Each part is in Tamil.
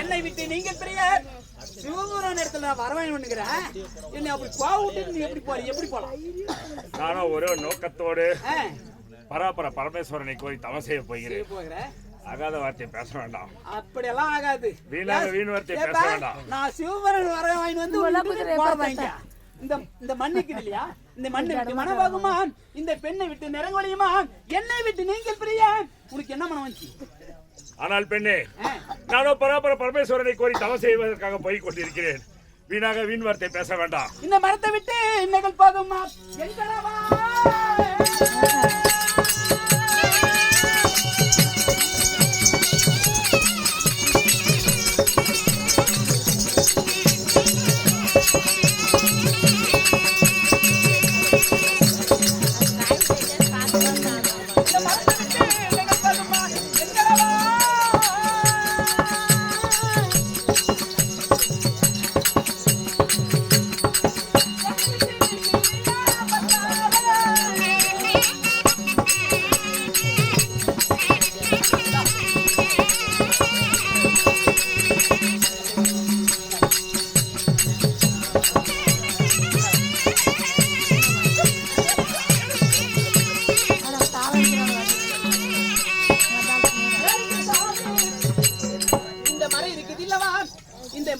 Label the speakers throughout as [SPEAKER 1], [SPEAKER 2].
[SPEAKER 1] என்னை விட்டு நீங்க பெரிய சிவபுரான இடத்துல வரவேன் பண்ணுகிறேன். என்ன அப்படி போட்டு நீ எப்படி போற? எப்படி போலாம்?
[SPEAKER 2] நானும் ஒரு நோக்கத்தோடு பராபர பரமேஸ்வரனை கோரி தவம் செய்ய போகிறேன். ஆகாத வார்த்தை பேச வேண்டாம்.
[SPEAKER 1] அப்படியெல்லாம் ஆகாது.
[SPEAKER 2] வீண் வார்த்தை பேச வேண்டாம்.
[SPEAKER 1] நான் சிவபுரான் வரவேன் வந்து இந்த மண்ணுக்கு இல்லையா? இந்த மண்ணை விட்டு மனவாகுமா? இந்த பெண்ணை விட்டு நிறங்கொழியுமா? என்னை விட்டு நீங்கள் பிரிய உனக்கு என்ன மனம் வந்துச்சு?
[SPEAKER 2] ஆனால் பெண்ணே, நானோ பராபர பரமேஸ்வரனை கோரி தவம் செய்வதற்காக போய் கொண்டிருக்கிறேன். வீணாக வீண் வார்த்தை பேச வேண்டாம்.
[SPEAKER 1] இந்த மரத்தை விட்டு இன்னகள் போகுமா?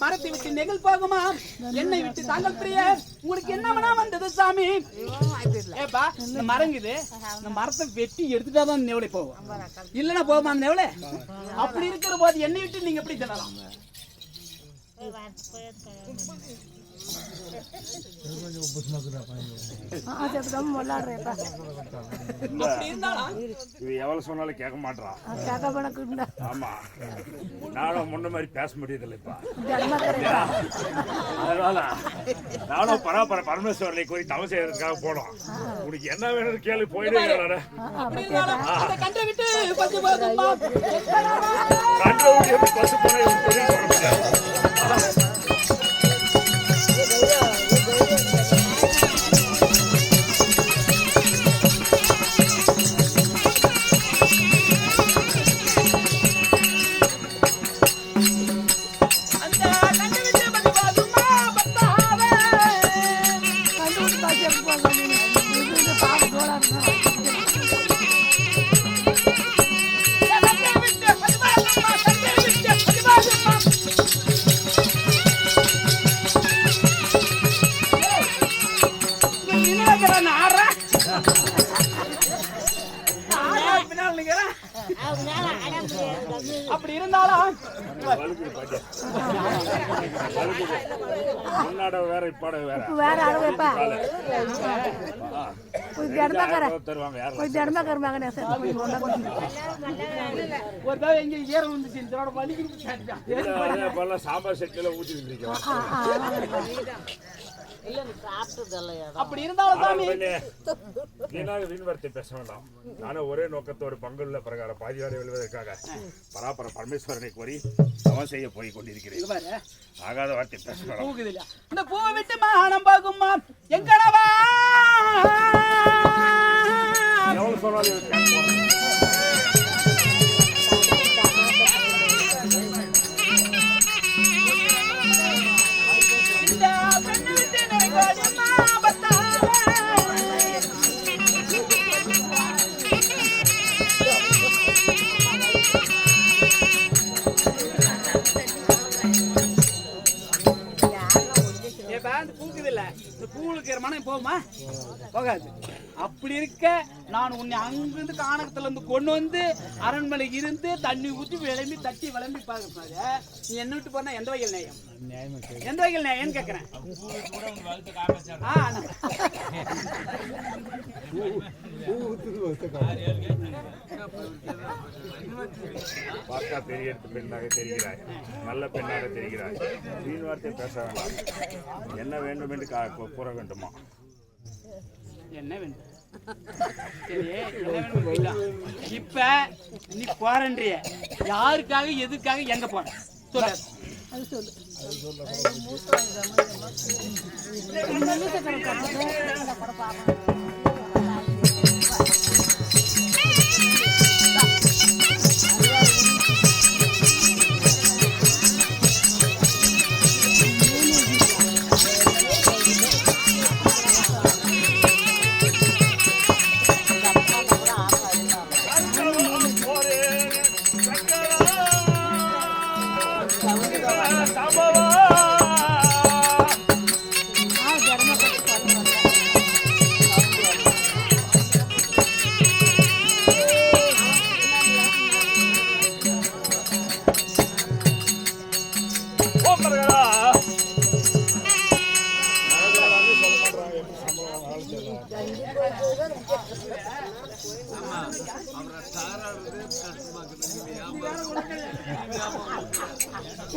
[SPEAKER 1] மரத்தை விட்டு நெகிழ் போகுமா? என்னை விட்டு தாங்கள் பிரிய உங்களுக்கு என்ன மனம் வந்தது சாமி? ஏப்பா, இந்த மரங்குது, இந்த மரத்தை வெட்டி எடுத்துட்டாதான் நெவலை போகும், இல்லைன்னா போகுமா நெவலை? அப்படி இருக்கிற போது என்னை விட்டு நீங்க எப்படி சொல்லலாம்?
[SPEAKER 2] எவ்வளவு சொன்னாலும் கேட்க மாட்டான். ஆமா, நானும் முன்ன மாதிரி பேச முடியதில்லை இப்ப. அதனால நானும் பராபர பரமேஸ்வரனை கோரி தவம் செய்யறதுக்காக போனோம். உனக்கு என்ன வேணும் கேள்வி போயிடுங்க. கண்டை விட்டு பசு போன
[SPEAKER 1] அப்படி இருந்தாலும்
[SPEAKER 2] வேற இப்பாட வேற
[SPEAKER 3] வேற அளவுப்பா
[SPEAKER 1] ஒரு தடவை எங்க ஏற வந்துச்சு
[SPEAKER 2] சாம்பார் செட்டில ஊத்தி
[SPEAKER 1] அப்படி இருந்தாலும் சாமி
[SPEAKER 2] வீண்வார்த்தை பேச வேண்டாம். நானும் ஒரே நோக்கத்தோடு பங்குள்ள பிரகாரம் பாதிவாரை வெல்வதற்காக பராபர பரமேஸ்வரனை கோரி சமம் செய்ய போய் கொண்டிருக்கிறேன். ஆகாத வார்த்தை பேச வேண்டாம்.
[SPEAKER 1] இந்த பூவை விட்டு மானம் பாகுமா எங்கடவா
[SPEAKER 2] எவ்வளவு சொன்னாலும்
[SPEAKER 1] மனம் போகுமா? போகாது. அப்படி இருக்க நான் உன்னை அங்கிருந்து கானகத்துல இருந்து கொண்டு வந்து அரண்மனை இருந்து தண்ணி ஊற்றி விளம்பி தட்டி விளம்பி பார்க்கறாங்க. நீ என்ன விட்டு போனா எந்த வகையில் நியாயம்? எந்த வகையில் நியாயம் கேட்கிறேன்.
[SPEAKER 2] பார்த்தா பெரிய பெண்ணாக தெரிகிறாய், நல்ல பெண்ணாக தெரிகிறாய். வீண் வார்த்தை பேச வேண்டாம். என்ன வேண்டும் என்று கூற வேண்டுமா?
[SPEAKER 1] என்ன வேண்டும்? இப்ப நீ போறன்றிய யாருக்காக எதுக்காக எங்க போற சொல்ல?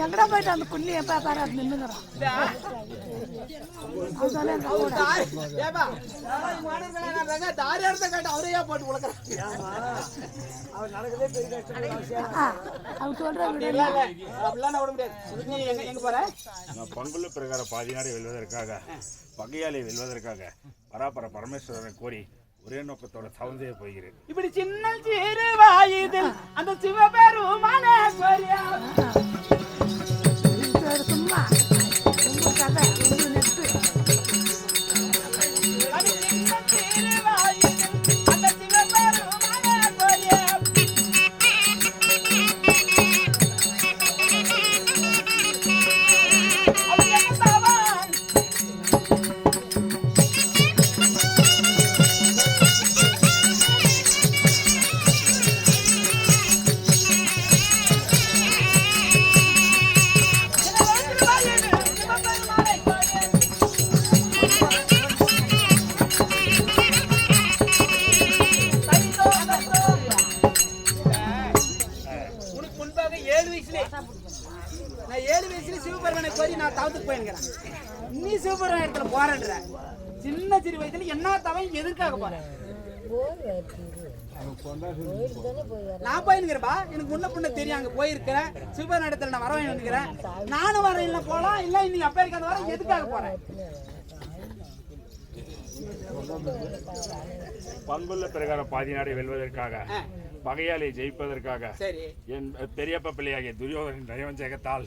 [SPEAKER 3] எங்கடா போயிட்டு அந்த புள்ளிய பாரு அது நின்னுங்கறான்.
[SPEAKER 2] பங்குள்ள பிரகாரம் பாதினாரை வெல்வதற்காக பகையாலை வெல்வதற்காக பராபர பரமேஸ்வரனை கோரி ஒரே நோக்கத்தோட தவந்தே போகிறேன்.
[SPEAKER 1] இப்படி சின்ன சிறு வாயுதில் அந்த சிவபெருமான கோரியா
[SPEAKER 3] சும்மா கதை நெட்டு சின்ன சிறு வயசுல என்ன தவன் எதிர்க்காக போறேன் நான் போயிருக்கிறேன்பா. எனக்கு முன்ன பொண்ணு தெரியும், அங்க போயிருக்கிறேன். சிவபெருமான இடத்துல நான் வர வேண்டிக்கிறேன். நானும் வரேன், இல்ல போலாம் இல்ல இன்னைக்கு அப்ப இருக்காத வர எதுக்காக போறேன்?
[SPEAKER 2] பங்குள்ள பிரகாரம் பாதினாரை வெல்வதற்காக பகையாலை ஜெயிப்பதற்காக என் பெரியப்ப பிள்ளையாகிய துரியோதனின் நயவஞ்சகத்தால்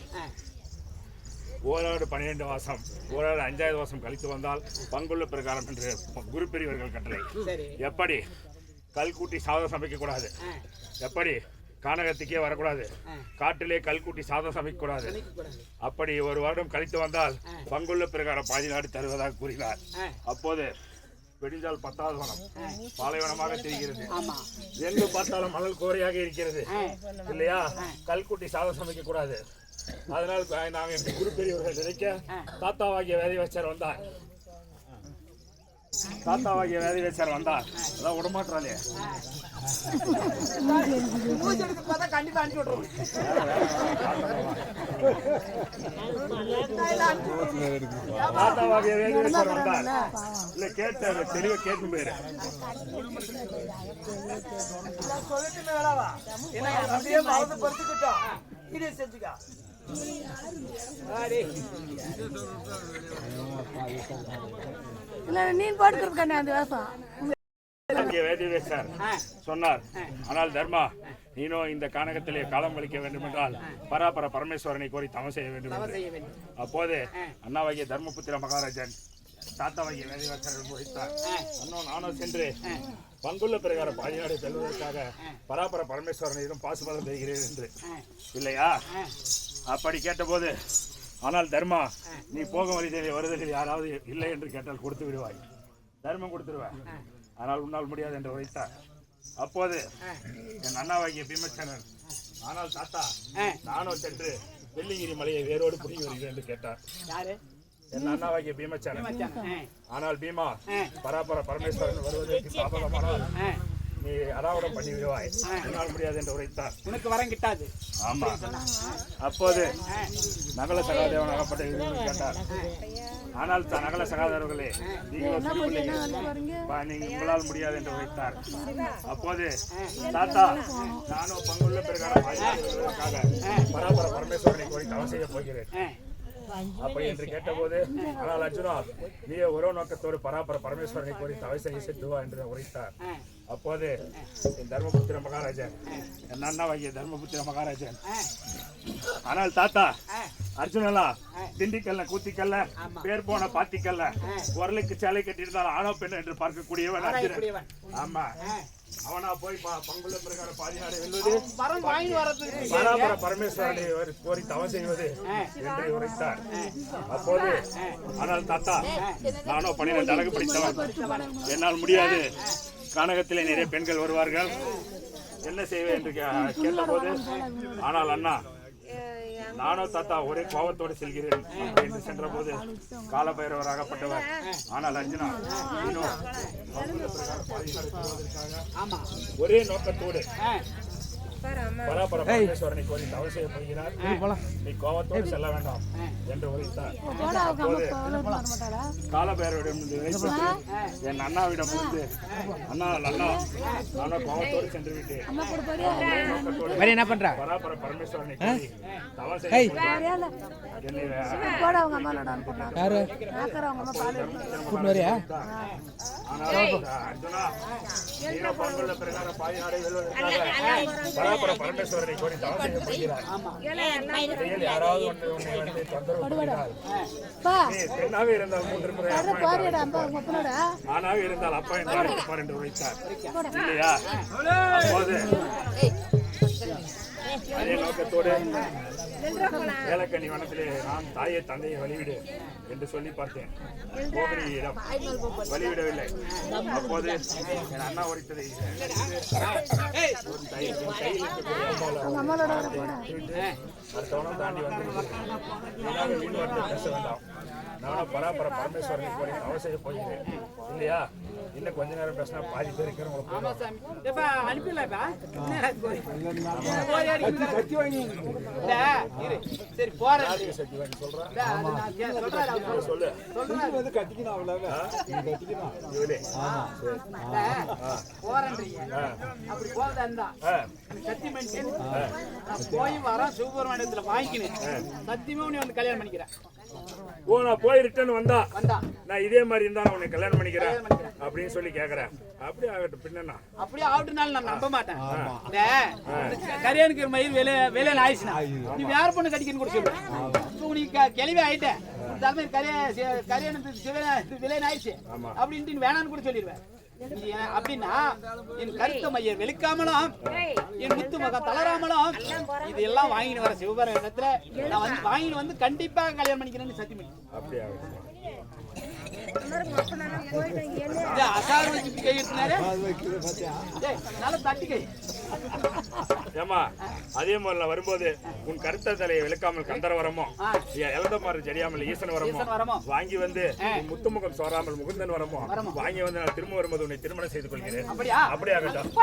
[SPEAKER 2] ஓராடு 12 மாசம், ஓராடு 5வது மாசம் கழித்து வந்தால் பங்குள்ள பிரகாரம் என்று குரு பெரியவர்கள் கட்டளை. எப்படி கல்கூட்டி சாதம் சமைக்க கூடாது, எப்படி கானகத்துக்கே வரக்கூடாது, காட்டிலே கல்கூட்டி சாதம் சமைக்க கூடாது, அப்படி ஒரு வருடம் கழித்து வந்தால் பங்குள்ள பிரகாரம் பாதி நாடு தருவதாக கூறினார். அப்போது வெடிஞ்சால் 10வது வனம் பாலைவனமாக தெரிகிறது, எங்கு பார்த்தாலும் மணல் கோரையாக இருக்கிறது இல்லையா? கல்குட்டி சாதம் சமைக்க கூடாது. அதனால் நாங்கள் குரு பெரியவர்கள் நினைக்க தாத்தாவாகிய வேதிவேச்சர் வந்தார். தாத்தாவாகிய வேதிவேச்சர் வந்தார். அதான் விடமாட்டாலே
[SPEAKER 3] கண்டிப்பா அனுப்பி விட்டுருவோம்.
[SPEAKER 2] தாத்தாவாகிய வேதிவேச்சர் வந்தார். இல்ல கேட்ட தெளிவா கேட்கும் பேரு
[SPEAKER 3] சொல்லிட்டு வேளாவா என்ன அப்படியே மறந்து படுத்துக்கிட்டோம். இதை செஞ்சுக்கா
[SPEAKER 4] இல்ல நீ போட்டுக்கிறதுக்கானே அந்த வேஷம்
[SPEAKER 2] வேதிவேசர் சொன்னார். ஆனால் தர்மா, நீனும் இந்த கானகத்திலே காலம் வலிக்க வேண்டும் என்றால் பராபர பரமேஸ்வரனை கோரி தவம் செய்ய வேண்டும் என்று. அப்போது அண்ணாவாகிய தர்மபுத்திர மகாராஜன் தாத்தாவாகிய வேதிவேசர் போதித்தார். நானும் சென்று பங்குள்ள பிரகாரம் பாதிநாடு செல்வதற்காக பராபர பரமேஸ்வரனிடம் பாசுபதம் பெறுகிறேன் என்று இல்லையா? அப்படி கேட்டபோது, ஆனால் தர்மா, நீ போகும் வழியில் வருதலில் யாராவது இல்லை என்று கேட்டால் கொடுத்து விடுவாய், தர்மம் கொடுத்துருவாய், ஆனால் உன்னால் முடியாது என்று உரைத்தார். அப்போது என் அண்ணாவாகிய பீமச்சனன், ஆனால் தாத்தா, நானும் சென்று வெள்ளிங்கிரி மலையை வேரோடு புரிங்கி வருகிறேன் என்று கேட்டார். என் அண்ணாவாகிய பீமச்சனன், ஆனால் பீமா, பராபர பரமேஸ்வரன் வருவதற்கு தாமதமானால் நீ அராவடம் பண்ணி விடுவாய், என்னால் முடியாது என்று உரைத்தார்.
[SPEAKER 3] உனக்கு வரம் கிட்டாது.
[SPEAKER 2] ஆமா. அப்போது நகல சகாதேவன் அகப்பட்ட கேட்டார். ஆனால் நகல சகாதேவர்களே, நீங்கள் உங்களால் முடியாது என்று உரைத்தார். அப்போது தாத்தா, நானும் பங்குள்ள பிரகாரம் பராபர பரமேஸ்வரனை கோரி தவம் செய்ய போகிறேன் அப்படி என்று கேட்டபோது, ஆனால் அர்ஜுனா, நீ ஒரு நோக்கத்தோடு பராபர பரமேஸ்வரனை கோரி தவம் செய்ய செல்லுவா என்று உரைத்தார். அப்போது என் தர்மபுத்திர மகாராஜன், என் அண்ணாவாகிய தர்மபுத்திர மகாராஜன், ஆனால் தாத்தா, அர்ஜுனலா திண்டிக்கல்ல கூத்திக்கல்ல பேர் போன பாத்திக்கல்ல குரலுக்கு சேலை கட்டியிருந்தால் ஆணோ பெண் என்று பார்க்கக்கூடியவன் அர்ஜுனன். ஆமா, அவனா போய் பங்குள்ள பிரகாரம் பாதிநாடு வெல்வது, பராபர பரமேஸ்வரனை கோரி தவம் செய்வது என்று உரைத்தார். அப்போது, ஆனால் தாத்தா, நானோ 12 அழகு படித்தவன், என்னால் முடியாது, கானகத்திலே நிறைய பெண்கள் வருவார்கள், என்ன செய்வேன் என்று கேட்டபோது, ஆனால் அண்ணா, நானும் தாத்தா ஒரே கோபத்தோடு செல்கிறேன் என்று சென்ற போது காலபைரவராகப்பட்டவர். ஆனால் அர்ஜுனா, ஒரே நோக்கத்தோடு பராபர பரமேஸ்வரனை கோரி தவம் செய்ய போகிறார், நீ கோபத்தோடு செல்ல வேண்டாம் என்று உரைத்தார். காலபைரவரிடம் என் அண்ணாவிடம் வந்து, அண்ணா நானும் கோபத்தோடு சென்று விட்டேன், என்ன பண்ற பராபர பரமேஸ்வரனை கோரி தவம் செய்ய பராபர பரமேஸ்வரனை கோரி தவம் செய்ய போகிறார். யாராவது வந்து தொந்தரவு பெண்ணாக இருந்தால் 3 முறை ஆணாக இருந்தால் அப்பா என்றால் இருப்பார் என்று உரைத்தார் இல்லையா? அப்போது அதே நோக்கத்தோடு ஏலக்கனி வனத்திலே நான் தாயை தந்தையை வழிவிடு என்று சொல்லி பார்த்தேன். கோபனியிடம் வழிவிடவில்லை. அப்போது என் அண்ணா உரைத்ததை அடுத்தவனம் தாண்டி வந்து வீடு வந்து பேச வேண்டாம், நானும் பராபர பரமேஸ்வரனை கோரி தவம் செய்ய போகிறேன் இல்லையா? இன்னும் கொஞ்ச நேரம் பேசினா பாதி பேர் இருக்கிறவங்க
[SPEAKER 3] போய் வர சுப்பிரமணியத்துல வாங்கிக்கினேன், சத்தியமா நீ வந்து கல்யாணம் பண்ணிக்கிறேன்.
[SPEAKER 2] ஓ நான் போய் ரிட்டர்ன் வந்தா
[SPEAKER 3] வந்தா
[SPEAKER 2] நான் இதே மாதிரி இருந்தா நான் உன்னை கல்யாணம் பண்ணிக்கிறேன் அப்படின்னு சொல்லி கேக்குறேன். அப்படியே ஆகட்டும் பின்னா
[SPEAKER 3] அப்படியே ஆகட்டும்னாலும் நான் நம்ப மாட்டேன். கரையானுக்கு மயில் வேலையில ஆயிடுச்சுனா நீ வேற பொண்ணு கட்டிக்கன்னு கூட சொல்லு. இப்போ நீ கிளவி ஆயிட்ட தலைமை கரையானுக்கு விலைன்னு ஆயிடுச்சு அப்படின்ட்டு நீ வேணான்னு கூட சொல்லிடுவேன். அப்படின்னா என் கருத்த மையர் வெளிக்காமலும் என் முத்து மகன் தளராமலும் இதெல்லாம் வாங்கிட்டு வர சிவபெருமான் இடத்துல நான் வந்து வாங்கிட்டு வந்து கண்டிப்பா கல்யாணம் பண்ணிக்கிறேன்னு சத்தியம் பண்ணி.
[SPEAKER 2] அப்படியே
[SPEAKER 3] அசாரம் வச்சு கை எடுத்துனாரு நல்லா தட்டி கை.
[SPEAKER 2] ஏமா அதே மாதிரி நான் வரும்போது உன் கருத்த தலையை விளக்காமல் கந்தரவரமோ இழந்த மாதிரி தெரியாமல் ஈசன் வரமோ வாங்கி வந்து முத்துமுகம் சோறாமல் முகுந்தன் வரமோ வாங்கி வந்து நான் திரும்ப வரும்போது உன்னை திருமணம் செய்து கொள்கிறேன். அப்படியே ஆகட்டும்.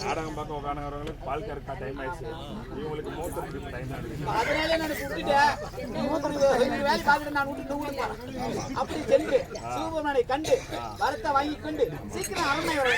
[SPEAKER 2] நாடகம் பார்க்க உட்காந்துறவங்களுக்கு பால் கறக்க டைம் ஆயிடுச்சு. இவங்களுக்கு மூத்தம் டைம் ஆயிடுச்சு.
[SPEAKER 3] அதனால நான் கூட்டிட்டேன் வேலை பார்த்துட்டு நான் விட்டு அப்படி சென்று சூப்பர்மனை கண்டு வரத்தை வாங்கி கொண்டு சீக்கிரம் அரண்மனை வர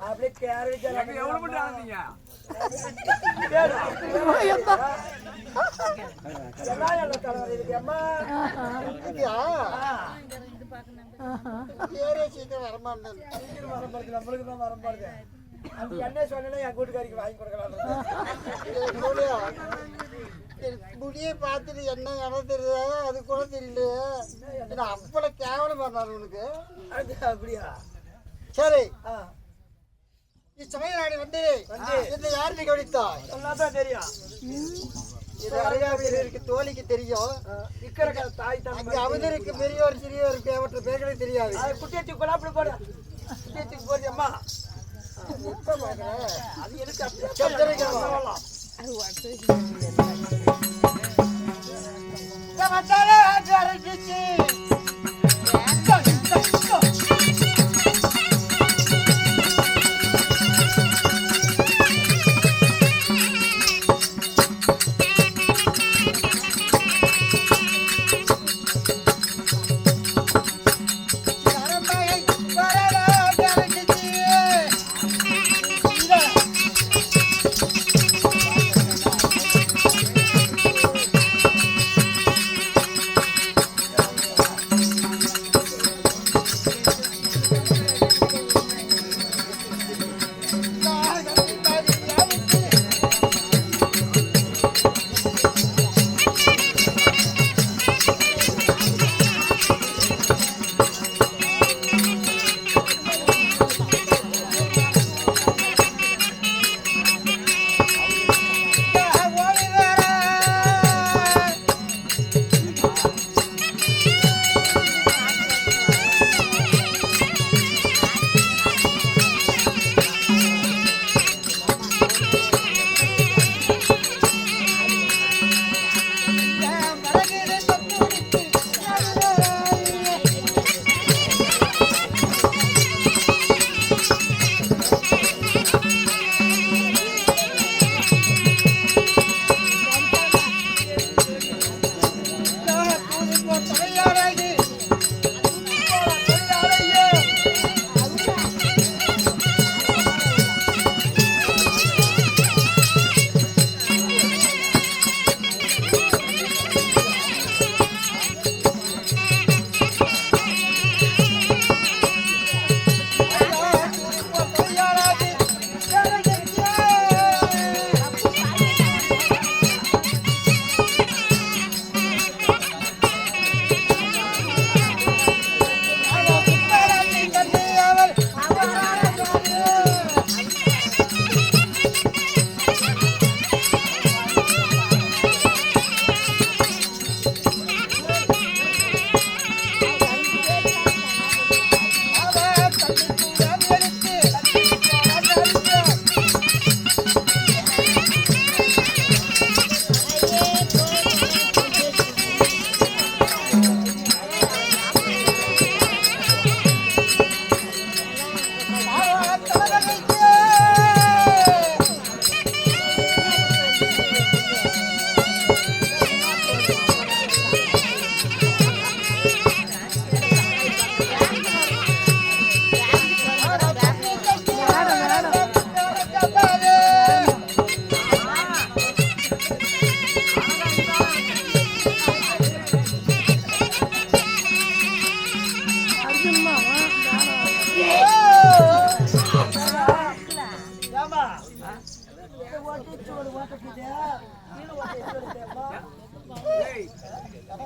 [SPEAKER 3] அப்படியே கேரட் எவ்வளவு பண்றாங்க என்ன சொன்னா என் கூட்டுக்காரிக்கு வாங்கி கொடுக்கலாம்
[SPEAKER 5] முடியை பார்த்துட்டு என்ன இடம் தெரியுதா அது கூட தெரியலையே அவ்வளவு கேவலம் பண்ணாரு உனக்கு
[SPEAKER 3] அப்படியா
[SPEAKER 5] சரி சமயநாடி வந்து இந்த யாருக்கு கவனித்தாய்
[SPEAKER 3] சொன்னாதான் தெரியும்
[SPEAKER 5] இது அருகாமையிற்கு தோழிக்கு தெரியும்
[SPEAKER 3] இக்கற தாய்
[SPEAKER 5] அங்க அவதருக்கு பெரியோர் சிறியோருக்கு அவற்றை பேர்களுக்கு தெரியாது
[SPEAKER 3] குட்டியத்துக்கு கூட அப்படி போடு குட்டியத்துக்கு போடு அம்மா
[SPEAKER 5] எப்ப பாக்குறேன்
[SPEAKER 3] அது எனக்கு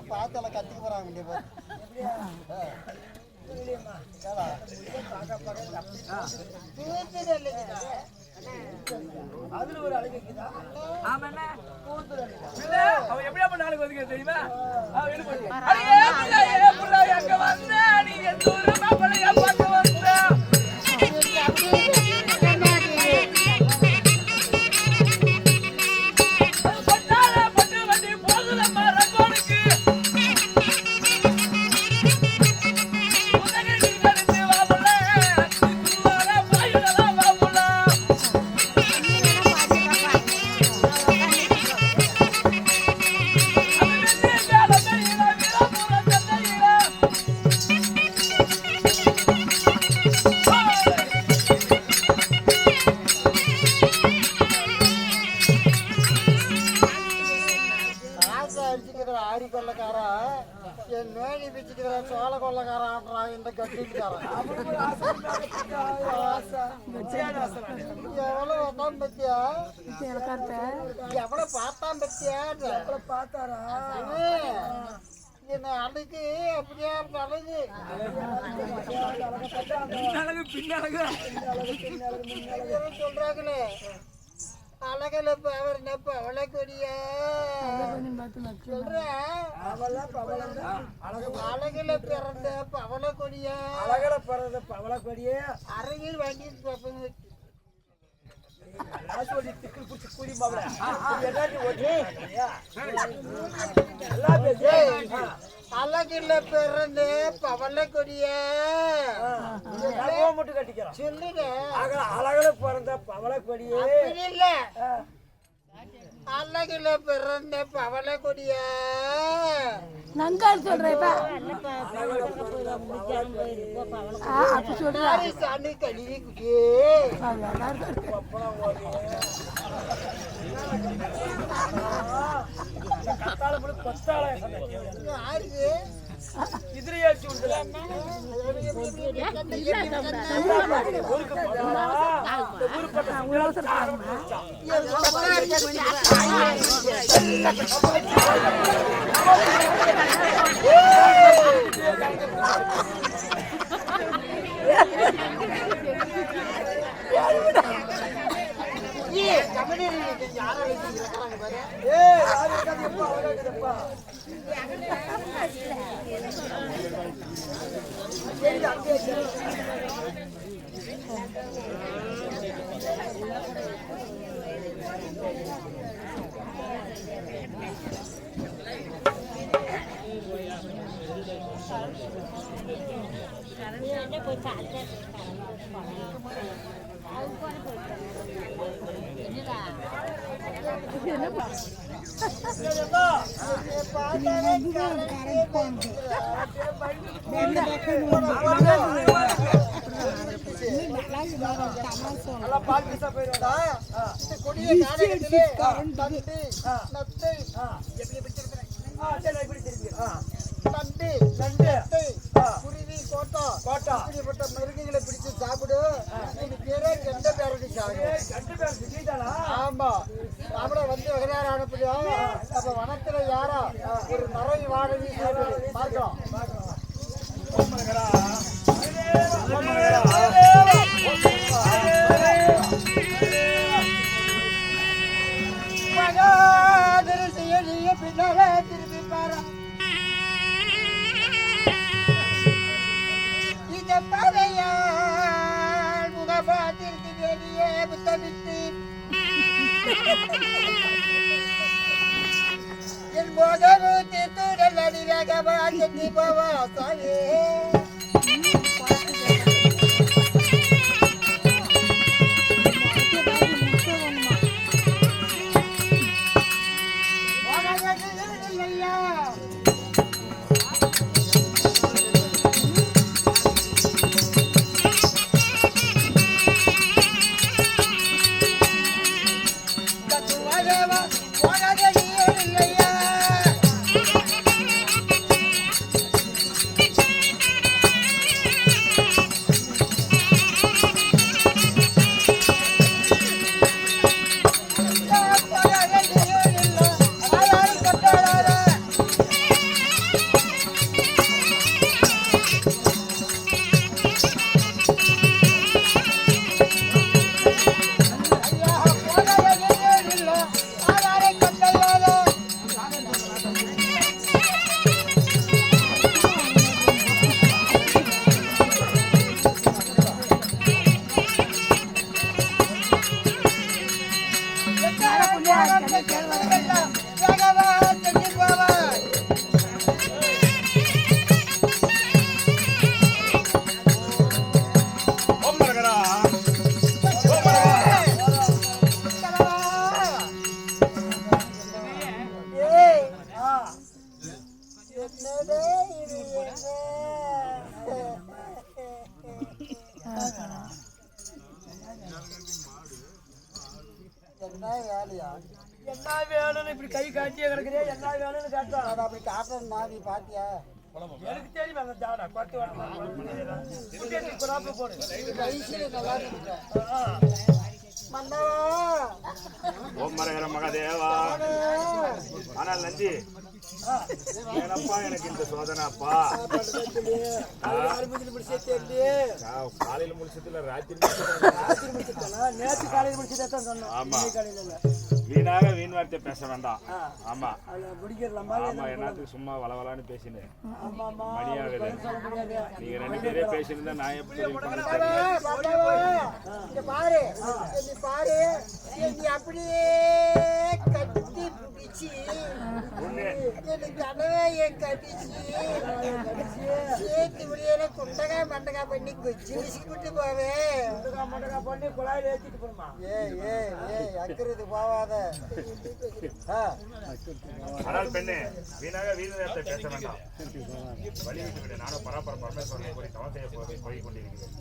[SPEAKER 5] பார்த்தல கத்திக்கு போறாங்க
[SPEAKER 3] அதுல ஒரு அழகு இருக்குதா?
[SPEAKER 1] அவன் எப்படியா பண்ண ஆளுக்கு வந்து தெரியுமா? அடியே புள்ள எங்க வந்த நீ எந்த ஊரு மாப்பிள்ளைய பார்க்க வந்த
[SPEAKER 5] என் மேனி பிச்சுக்கிற சோழ கொள்ளக்காரன் ஆடுறான் இந்த கட்டிக்காரன் எவ்வளவு வந்தான் பத்தியா எவ்வளவு பார்த்தான் பத்தியா எவ்வளவு பார்த்தாரா என்ன அழகு அப்படியா அழகு சொல்றாங்களே அழகல அவர் நப்ப அவளை கொடியா சொல்ற அழகுல பிறந்த பவள கொடியா அழகுல பிறந்த பவள கொடியா அருகில் வாங்கி அழகுல பிறந்த பவள கொடியா மட்டும் கட்டிக்கிறோம் சொல்லுங்க அழகுல பிறந்த பவள கொடியே இல்ல அழகுல பிறந்த பவள கொடியா
[SPEAKER 4] நங்கால் சொல்றேன்
[SPEAKER 5] சாமி கழுவி குடியே குருவி கோட்டா இப்படிப்பட்ட மிருகங்களை பிடிச்சு சாப்பிடு பேரே கெண்ட பேரடி சாப்பிடு. ஆமா நம்மள வந்து வகையார அனுப்புதோ அப்ப வனத்துல யாரா ஒரு மறை வாழ வீசி பார்க்கலாம். பின்னால திரும்பி பாரு இந்த பறையால் முகபாத்திற்கு வெளியே புத்தமிட்டு என் போதவு தீர்த்துடல் அடிரகவா சென்று போவா சாயே எனக்கு தெரியும் அந்த ஜாடா பட்டு போடு நல்லா இருக்கு
[SPEAKER 2] ஓம் மரகர மகாதேவா. ஆனால் நந்தி ஏனப்பா எனக்கு இந்த சோதனைப்பா? காலையில முடிச்சதுல ராத்திரி
[SPEAKER 5] நேற்று காலையில் முடிச்சதான் சொன்னோம்.
[SPEAKER 2] ஆமா, வீணாக வீண் வார்த்தை பேச வேண்டாம். ஆமா ஆமா, என்னத்துக்கு சும்மா வளவலான்னு பேசினேன். மணியாகுது. நீங்க 2 பேரே பேசியிருந்தா நான் எப்படி
[SPEAKER 5] பாரு பாரு அப்படியே கட்டி பிடிச்சி எனக்கு அனவைய கட்டிச்சு சேர்த்து முடியல குண்டகா மண்டகா பண்ணி கொச்சி விட்டு போவேன். மண்டகா பண்ணி குழாயில ஏற்றிட்டு போமா. அக்கிறது போவாத.
[SPEAKER 2] ஆனால் பெண்ணே வீணாக வீண் வார்த்தை பேச வேண்டாம். வழி விட்டு விட. நானும் பராபர பரமேஸ்வரனை போய் தவம் செய்ய போய் கொண்டிருக்கிறேன்.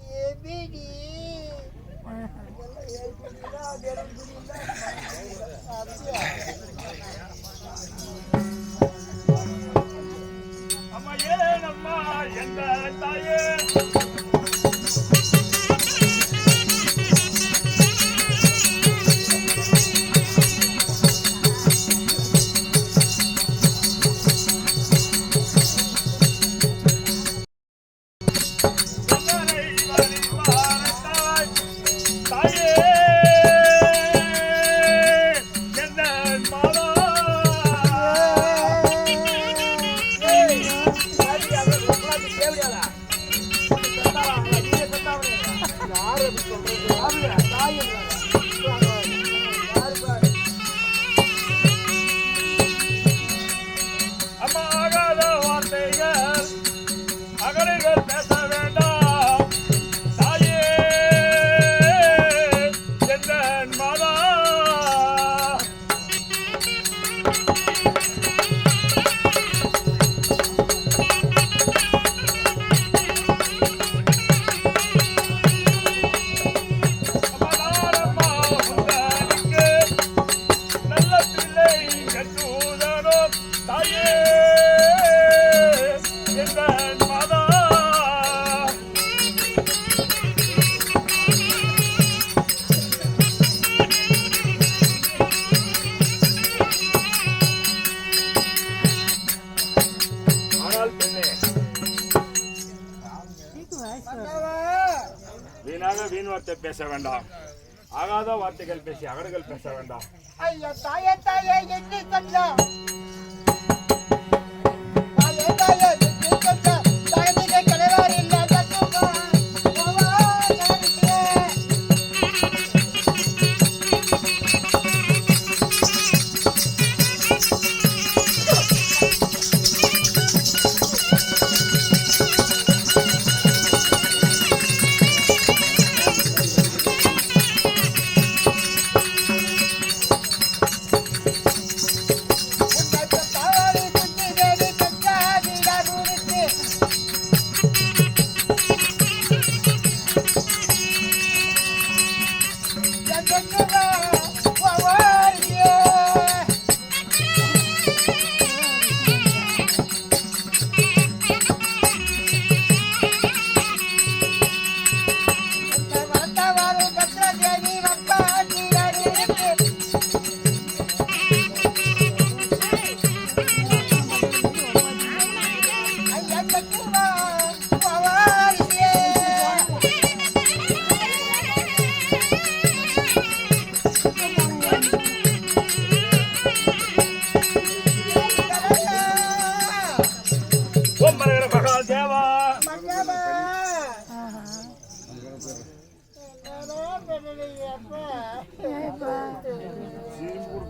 [SPEAKER 2] அம்மா ஏனம்மா எந்த தாயே வீண் வார்த்தை பேச வேண்டாம். ஆகாத வார்த்தைகள் பேசி அகடுகள் பேச வேண்டாம்.
[SPEAKER 5] ஐயா தாயே தாயே என்ன சொன்னா? தாயே தாயே என்ன சொன்னா? தாயே கலவாரி இல்லாத தூக்கம்.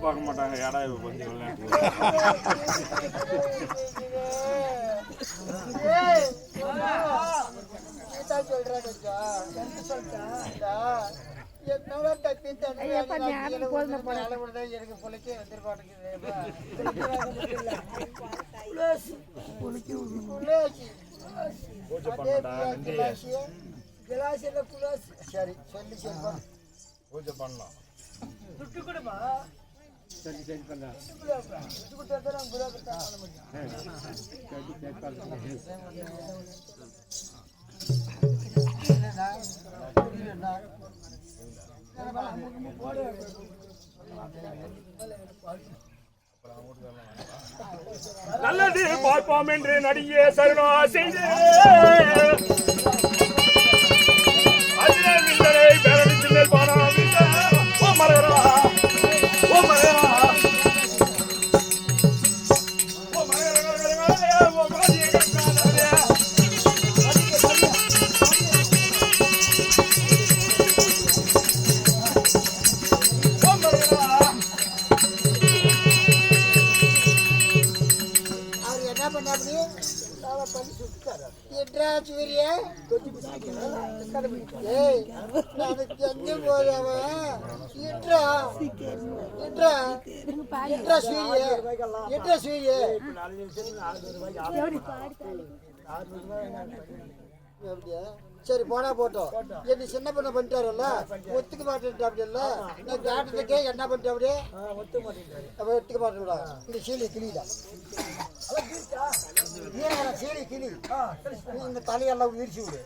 [SPEAKER 2] பார்க்க மாட்டாங்க. ஏடா இவ கொஞ்சம்
[SPEAKER 5] என்னோட தப்பி எனக்கு பொழைக்க
[SPEAKER 2] பூஜை பண்ணலாம்.
[SPEAKER 5] துட்டு கொடுமா
[SPEAKER 2] நல்லது பார்ப்போம் என்று நடிகை சரணா செய்து பேரணிக்கு மேல் பானா ஓ மரகரா ஓ மரகரா ஓ மரகரா ஓ பாதியே கண்டாதே ஓ மரகரா
[SPEAKER 5] அவர் என்ன பண்ணாப்படி பண்ணி சுத்தாரு எட்ரா சூரிய ஏய் அதுக்கு எங்க போய் அவன் எட்ரா எட்ரா எட்ரா சூரிய எட்ரா சூரிய அப்படியா சரி போனா போட்டோம் என்ன சின்ன பொண்ணு பண்ணிட்டாருல்ல ஒத்துக்க மாட்டேன்ட்டாப்டில்ல நான் கேட்டதுக்கே என்ன பண்ணிட்டேன் அப்படியே ஒத்துக்க மாட்டேன்டா இந்த சீலி கிளிடா சீலி கிளி இந்த தலையெல்லாம் விரிச்சு விடு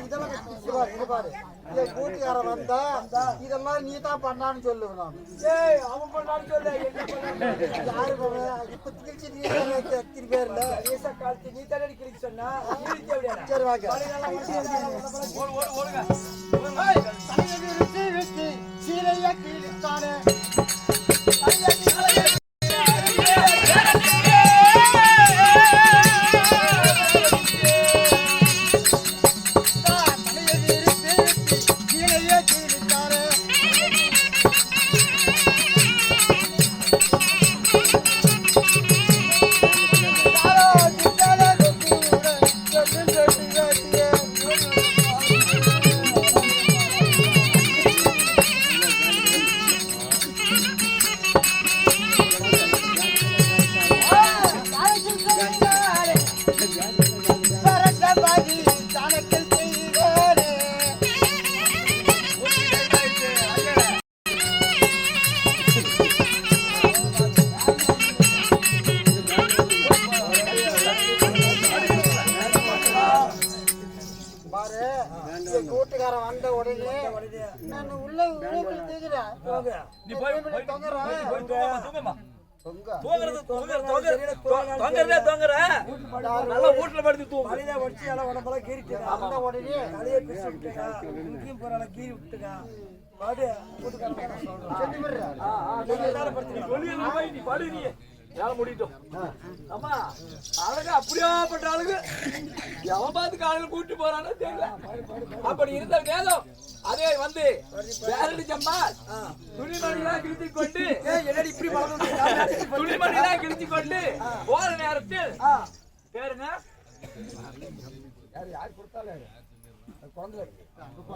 [SPEAKER 5] இதெல்லாம் பாரு என் கூட்டுக்காரன் வந்தா இதெல்லாம் நீ தான் பண்ணான்னு சொல்லுவேன் நான் அவன் பண்ணான்னு சொல்ல யாரு இப்ப கிழிச்சு நீ எத்தனை பேர்ல நீ தலை கிழிச்சு சொன்னா சரி வாங்க சீலையா கிழித்தானே கூட்டுக்காரன் வந்த உடனே நான் உள்ள
[SPEAKER 3] அம்மா அழகா அப்படியாப்பட்ட அழகு எவன் பார்த்து காலையில கூட்டி போறானோ தெரியல. அப்படி இருந்த நேரம் அதே வந்து வேரடி ஜம்மா துணிமணிலாம் கிழித்து கொண்டு துணிமணிலாம் கிழித்து கொண்டு போற நேரத்தில் பேருங்க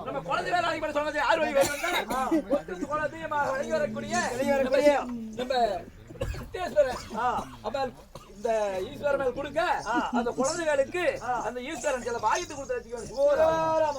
[SPEAKER 3] நம்ம குழந்தை வேலை அடிப்படை சொன்னது 6 வயது குழந்தை வரக்கூடிய நம்ம அப்ப இந்த ஈஸ்வரன் மேல் கொடுக்க அந்த குழந்தைகளுக்கு அந்த ஈஸ்வரன் சில பாயத்தை கொடுத்து
[SPEAKER 5] வச்சுக்கிறேன்